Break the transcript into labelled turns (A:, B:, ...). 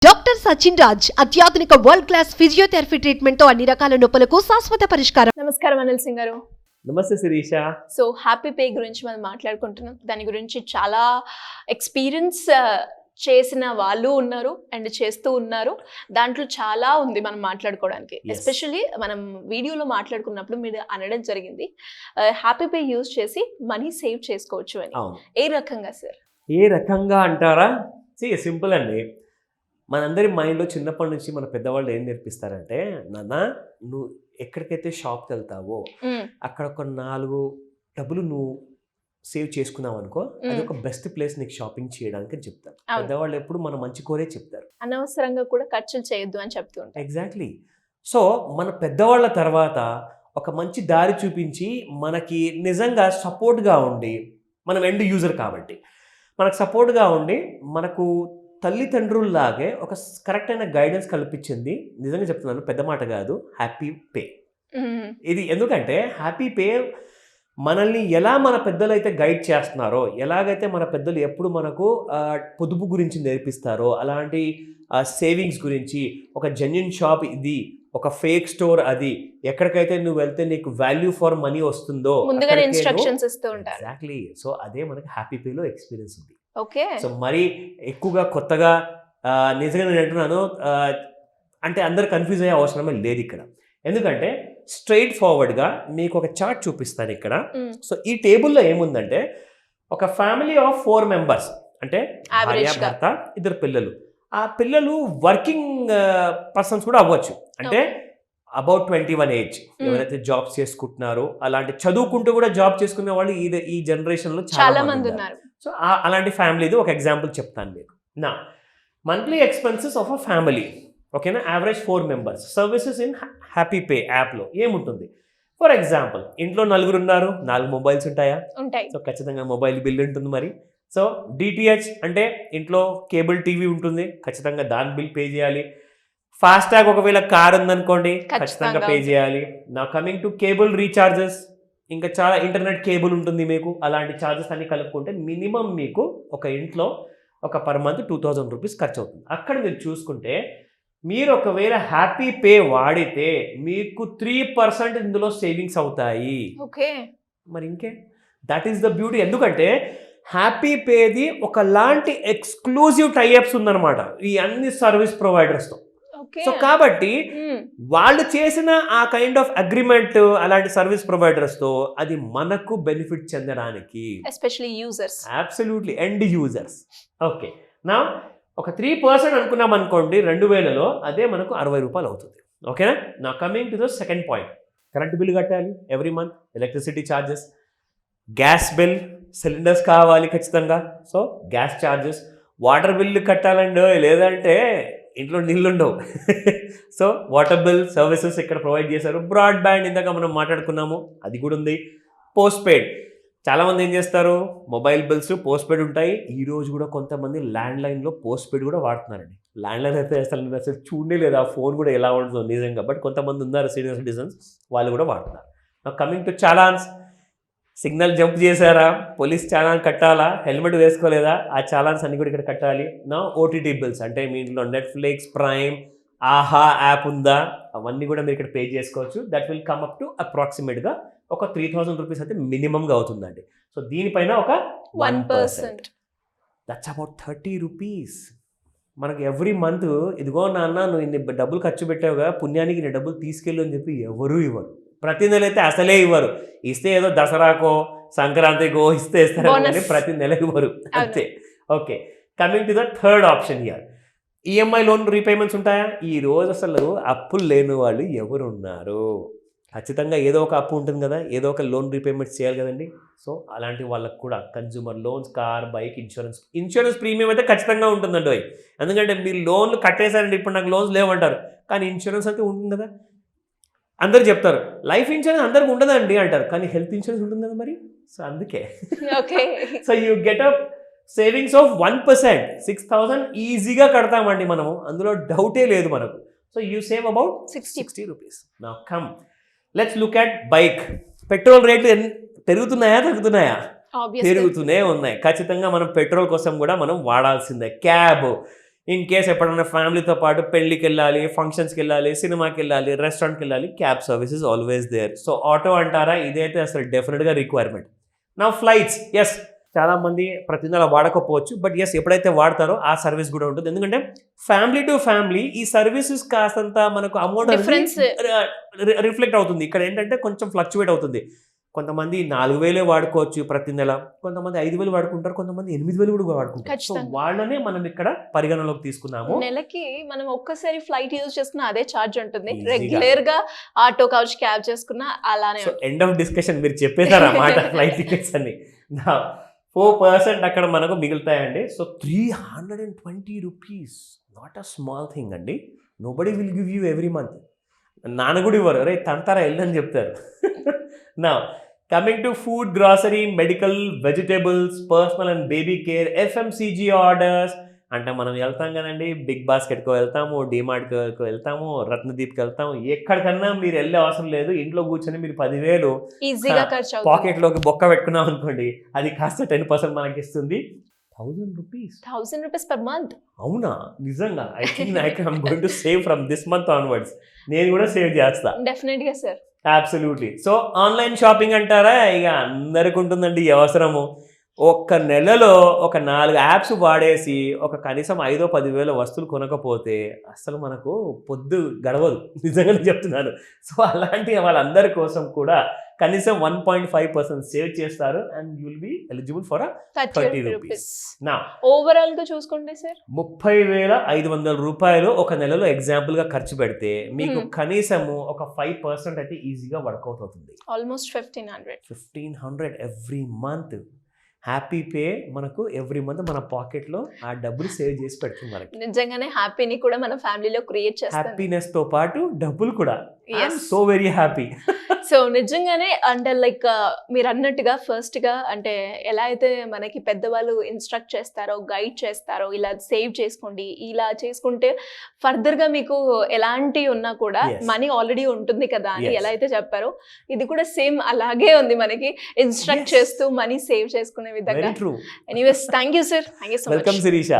A: Doctor Sachin Raj అత్యాధునిక world class physiotherapy treatment తో అన్ని రకాల నొప్పులకు శాశ్వత పరిష్కారం.
B: నమస్కారం అనిల్ సింగ్ గారు.
C: నమస్తే శిరీష.
B: సో హ్యాపీ పే గురించి మనం మాట్లాడుకుంటున్నాం. దాని గురించి చాలా ఎక్స్పీరియన్స్ చేసిన వాళ్ళు ఉన్నారు అండ్ చేస్తూ ఉన్నారు. దాంట్లో చాలా ఉంది మనం మాట్లాడుకోవడానికి. ఎస్పెషల్లీ మనం వీడియోలో మాట్లాడుకున్నప్పుడు మీరు అనడం జరిగింది హ్యాపీ పే యూజ్ చేసి మనీ సేవ్ చేసుకోవచ్చు అని. ఏ రకంగా సార్?
C: ఏ రకంగా అంటారా? సింపుల్ అండి. మనందరి మైండ్లో చిన్నప్పటి నుంచి మన పెద్దవాళ్ళు ఏం నేర్పిస్తారంటే, నాన్న నువ్వు ఎక్కడికైతే షాప్కి వెళ్తావో అక్కడ ఒక 4 డబ్బులు నువ్వు సేవ్ చేసుకున్నావు అనుకో, అది ఒక బెస్ట్ ప్లేస్ నీకు షాపింగ్ చేయడానికి అని చెప్తారు. పెద్దవాళ్ళు ఎప్పుడు మన మంచి కోరే చెప్తారు,
B: అనవసరంగా కూడా ఖర్చులు చేయొద్దు అని చెప్తూ ఉంటారు.
C: ఎగ్జాక్ట్లీ. సో మన పెద్దవాళ్ళ తర్వాత ఒక మంచి దారి చూపించి మనకి నిజంగా సపోర్ట్గా ఉండి, మనం ఎండ్ యూజర్ కాబట్టి మనకు సపోర్ట్గా ఉండి మనకు తల్లిదండ్రుల్లాగే ఒక కరెక్ట్ అయిన గైడెన్స్ కల్పించింది. నిజంగా చెప్తున్నాను, పెద్ద మాట కాదు, హ్యాపీ పే. ఇది ఎందుకంటే హ్యాపీ పే మనల్ని ఎలా మన పెద్దలు అయితే గైడ్ చేస్తున్నారో, ఎలాగైతే మన పెద్దలు ఎప్పుడు మనకు పొదుపు గురించి నేర్పిస్తారో, అలాంటి సేవింగ్స్ గురించి, ఒక జెన్యూన్ షాప్ ఇది, ఒక ఫేక్ స్టోర్ అది, ఎక్కడికైతే నువ్వు వెళ్తే నీకు వాల్యూ ఫర్ మనీ వస్తుందో
B: ఇన్స్ట్రక్షన్స్ ఇస్తూ ఉంటారు.
C: ఎగ్జాక్ట్లీ. సో అదే మనకి హ్యాపీ పేలో ఎక్స్పీరియన్స్ ఉంది.
B: ఓకే.
C: సో మరీ ఎక్కువగా కొత్తగా నిజంగా నేను అంటున్నాను అంటే అందరు కన్ఫ్యూజ్ అయ్యే అవసరమే లేదు ఇక్కడ. ఎందుకంటే స్ట్రైట్ ఫార్వర్డ్గా మీకు ఒక చార్ట్ చూపిస్తాను ఇక్కడ. సో ఈ టేబుల్లో ఏముందంటే, ఒక ఫ్యామిలీ ఆఫ్ 4 మెంబర్స్, అంటే భార్య, భర్త, 2 పిల్లలు. ఆ పిల్లలు వర్కింగ్ పర్సన్స్ కూడా అవ్వచ్చు, అంటే అబౌట్ 21 ఏజ్. ఎవరైతే జాబ్స్ చేసుకుంటున్నారో, అలాంటి చదువుకుంటూ కూడా జాబ్ చేసుకునే వాళ్ళు ఈ జనరేషన్లో చాలా మంది ఉన్నారు. సో అలాంటి ఫ్యామిలీది ఒక ఎగ్జాంపుల్ చెప్తాను మీకు. నా monthly expenses of a family, ఓకేనా, average 4 members. Services in Happy Pay యాప్లో ఏముంటుంది? ఫర్ ఎగ్జాంపుల్, ఇంట్లో 4 ఉన్నారు, 4 మొబైల్స్ ఉంటాయా?
B: ఉంటాయి.
C: సో ఖచ్చితంగా మొబైల్ బిల్ ఉంటుంది మరి. సో డిటిహెచ్ అంటే ఇంట్లో కేబుల్ టీవీ ఉంటుంది, ఖచ్చితంగా దాని బిల్ పే చేయాలి. ఫాస్టాగ్ ఒకవేళ కార్ ఉందనుకోండి, ఖచ్చితంగా పే చేయాలి. నా కమింగ్ టు కేబుల్ రీఛార్జెస్, ఇంకా చాలా ఇంటర్నెట్ కేబుల్ ఉంటుంది మీకు. అలాంటి ఛార్జెస్ అన్ని కలుపుకుంటే మినిమం మీకు ఒక ఇంట్లో ఒక పర్ మంత్ 2000 రూపీస్ ఖర్చు అవుతుంది. అక్కడ మీరు చూసుకుంటే, మీరు ఒకవేళ హ్యాపీ పే వాడితే మీకు 3% ఇందులో సేవింగ్స్ అవుతాయి.
B: ఓకే.
C: మరి ఇంకే, దట్ ఈస్ ద బ్యూటీ. ఎందుకంటే హ్యాపీ పేది ఒకలాంటి ఎక్స్క్లూజివ్ టైఅప్స్ ఉందన్నమాట ఈ అన్ని సర్వీస్ ప్రొవైడర్స్తో. సో కాబట్టి వాళ్ళు చేసిన ఆ కైండ్ ఆఫ్ అగ్రిమెంట్ అలాంటి సర్వీస్ ప్రొవైడర్స్తో, అది మనకు బెనిఫిట్ చెందడానికి,
B: especially users,
C: absolutely end users. Okay. నా ఒక 3% అనుకున్నాం అనుకోండి 2000లో, అదే మనకు 60 రూపాయలు అవుతుంది. ఓకేనా. Now coming to the second point, current bill కట్టాలి every month, electricity charges, gas bill, cylinders కావాలి ఖచ్చితంగా, so gas charges, water bill కట్టాలండి, లేదంటే ఇంట్లో నీళ్ళుండవు. సో వాటర్ బిల్ సర్వీసెస్ ఇక్కడ ప్రొవైడ్ చేశారు. బ్రాడ్బ్యాండ్ ఇందాక మనం మాట్లాడుకున్నాము, అది కూడా ఉంది. పోస్ట్ పెయిడ్, చాలామంది ఏం చేస్తారు, మొబైల్ బిల్స్ పోస్ట్ పెయిడ్ ఉంటాయి. ఈరోజు కూడా కొంతమంది ల్యాండ్లైన్లో పోస్ట్ పెయిడ్ కూడా వాడుతున్నారండి. ల్యాండ్లైన్ అయితే అసలు చూడలే లేదు, ఆ ఫోన్ కూడా ఎలా ఉంటుందో నిజంగా. బట్ కొంతమంది ఉన్నారు సీనియర్ సిటిజన్స్, వాళ్ళు కూడా వాడుతున్నారు. Coming to challans, signal jump చేశారా, పోలీస్ చాలాన్ కట్టాలా, హెల్మెట్ వేసుకోలేదా, ఆ చాలాన్స్ అన్ని కూడా ఇక్కడ కట్టాలి. నా ఓటీటీ బిల్స్, అంటే మీ ఇంట్లో నెట్ఫ్లిక్స్, ప్రైమ్, ఆహా యాప్ ఉందా, అవన్నీ కూడా మీరు ఇక్కడ పే చేసుకోవచ్చు. That will come up to అప్రాక్సిమేట్గా ఒక 3000 రూపీస్ అయితే మినిమంగా అవుతుందండి. సో దీనిపైన ఒక 1%, దట్స్ అబౌట్ 30 రూపీస్. మనకు ఎవ్రీ మంత్, ఇదిగో నాన్న నువ్వు ఇన్ని డబ్బులు ఖర్చు పెట్టావుగా, పుణ్యానికి ఇన్ని డబ్బులు తీసుకెళ్ళు అని చెప్పి ఎవరు ఇవ్వరు. ప్రతి నెల అయితే అసలే ఇవ్వరు. ఇస్తే ఏదో దసరాకో సంక్రాంతికో ఇస్తారు కానీ ప్రతి నెల ఇవ్వరు, అంతే. Okay. Coming to the third option here, EMI loan repayments ఉంటాయా? ఈ రోజు అసలు అప్పులు లేని వాళ్ళు ఎవరు ఉన్నారు? ఖచ్చితంగా ఏదో ఒక అప్పు ఉంటుంది కదా, ఏదో ఒక లోన్ రీపేమెంట్స్ చేయాలి కదండి. సో అలాంటి వాళ్ళకు కూడా consumer loans, car, bike insurance premium అయితే ఖచ్చితంగా ఉంటుందండి. ఎందుకంటే మీరు లోన్లు కట్టేశారండి, ఇప్పుడు నాకు లోన్స్ లేవంటారు, కానీ ఇన్సూరెన్స్ అయితే ఉంటుంది కదా. అందరు చెప్తారు లైఫ్ ఇన్సూరెన్స్ అందరికి ఉండదండి అంటారు, కానీ హెల్త్ ఇన్సూరెన్స్ ఉంటుంది కదా మరి. సో అందుకే so you get up savings of 1%, 6000 ఈజీగా కడతామండి మనము, అందులో డౌటే లేదు మనకు. So you save about 60 rupees. Now come let's look at bike. Petrol రేట్లు పెరుగుతున్నాయా తగ్గుతున్నాయా? పెరుగుతూనే ఉన్నాయి. ఖచ్చితంగా మనం పెట్రోల్ కోసం కూడా మనం వాడాల్సిందే. క్యాబ్, ఇన్ కేస్ ఎప్పుడైనా ఫ్యామిలీతో పాటు పెళ్ళికి వెళ్ళాలి, ఫంక్షన్స్కి వెళ్ళాలి, సినిమాకి వెళ్ళాలి, రెస్టారెంట్కి వెళ్ళాలి, cab service is always there. So auto అంటారా, ఇదైతే అసలు డెఫినెట్గా రిక్వైర్మెంట్. నా ఫ్లైట్స్, ఎస్, చాలామంది ప్రతి నెల వాడకపోవచ్చు, బట్ ఎస్ ఎప్పుడైతే వాడతారో ఆ సర్వీస్ కూడా ఉంటుంది. ఎందుకంటే ఫ్యామిలీ టు ఫ్యామిలీ ఈ సర్వీసెస్ కాస్తంత మనకు అమౌంట్
B: Difference.
C: రిఫ్లెక్ట్ అవుతుంది. ఇక్కడ ఏంటంటే కొంచెం ఫ్లక్చువేట్ అవుతుంది. కొంతమంది 4,000 వాడుకోవచ్చు ప్రతి నెల, కొంతమంది 5,000 వాడుకుంటారు, కొంతమంది 8,000 కూడా వాడుకుంటారు. సో
B: ఖచ్చితంగా.
C: వాళ్ళనే మనం ఇక్కడ పరిగణలోకి తీసుకున్నాము.
B: నెలకి మనం ఒక్కసారి ఫ్లైట్ యూజ్ చేసుకున్నా అదే ఛార్జ్ ఉంటుంది.
C: Easy గా.
B: రెగ్యులర్ గా ఆటో కావచ్చు, క్యాబ్ చేసుకున్నా అలానే
C: సో ఎండ్ ఆఫ్ డిస్కషన్ మీరు చెప్పేశారు అన్నమాట ఫ్లైట్ టికెట్స్ అన్ని. 4% అక్కడ మనకు మిగులుతాయండి. So 320 rupees, not a small thing అండి. Nobody will give you every month. నాన్న కూడా ఇవ్వరు, అరే తంతారా వెళ్ళని చెప్తారు. Now coming to food, grocery, medical, vegetables, personal and baby care, FMCG orders అంటే మనం వెళ్తాం కదండి, బిగ్ బాస్కెట్కో వెళ్తాము, డిమార్ట్కి వెళ్తాము, రత్నదీప్కి వెళ్తాము, ఎక్కడికన్నా మీరు వెళ్ళే అవసరం లేదు. ఇంట్లో కూర్చొని మీరు 10,000
B: ఈజీగా ఖర్చు అవుతుంది.
C: పాకెట్లోకి బొక్క పెట్టుకున్నాం అనుకోండి, అది కాస్త 10% మనకి ఇస్తుంది. 1,000 రూపీస్.
B: 1000 rupees per month.
C: అవునా, నిజంగా I think I'm going to save from this month onwards. నేను కూడా సేవ్ చేస్తా.
B: డెఫినెట్ గా sir.
C: Absolutely. So online shopping అంటారా, ఇక అందరికి ఉంటుందండి ఈ అవసరము. ఒక్క నెలలో ఒక 4 యాప్స్ వాడేసి ఒక కనీసం 5,000-10,000 వస్తువులు కొనకపోతే అసలు మనకు పొద్దు గడవదు, నిజంగానే చెప్తున్నాను. సో అలాంటి వాళ్ళందరి కోసం కూడా కనీసం 1.5% సేవ్ చేస్తారు and you will be eligible for 30 rupees. నా
B: ఓవరాల్ గా చూసుకుంటే సార్
C: 30,500 రూపాయలు ఒక నెలలో ఎగ్జాంపుల్ గా ఖర్చు పెడితే మీకు
B: Hmm.
C: కనీసము ఒక 5% అయితే ఈజీగా వర్కౌట్ అవుతుంది.
B: Almost 1500
C: every month. Happy pay మనకు ఎవ్రీ మంత్ మన పాకెట్ లో ఆ డబ్బులు సేవ్ చేసి పెడుతుంది మనకి.
B: నిజంగానే హ్యాపీని కూడా మన ఫ్యామిలీలో క్రియేట్ చేస్తాం.
C: హ్యాపీనెస్ తో పాటు డబ్బులు కూడా.
B: Yes.
C: So very happy.
B: So నిజంగానే అంటే లైక్ మీరు అన్నట్టుగా ఫస్ట్ గా అంటే ఎలా అయితే మనకి పెద్దవాళ్ళు ఇన్స్ట్రక్ట్ చేస్తారో, గైడ్ చేస్తారో, ఇలా సేవ్ చేసుకోండి, ఇలా చేసుకుంటే ఫర్దర్ గా మీకు ఎలాంటి ఉన్నా కూడా
C: Yes.
B: మనీ ఆల్రెడీ ఉంటుంది కదా అని
C: Yes.
B: ఎలా అయితే చెప్పారో ఇది కూడా సేమ్ అలాగే ఉంది, మనకి ఇన్స్ట్రక్ట్
C: Yes.
B: చేస్తూ మనీ సేవ్ చేసుకునే విధంగా.
C: Very true.
B: Anyways thank you sir, thank you so
C: welcome
B: much.
C: Sirisha.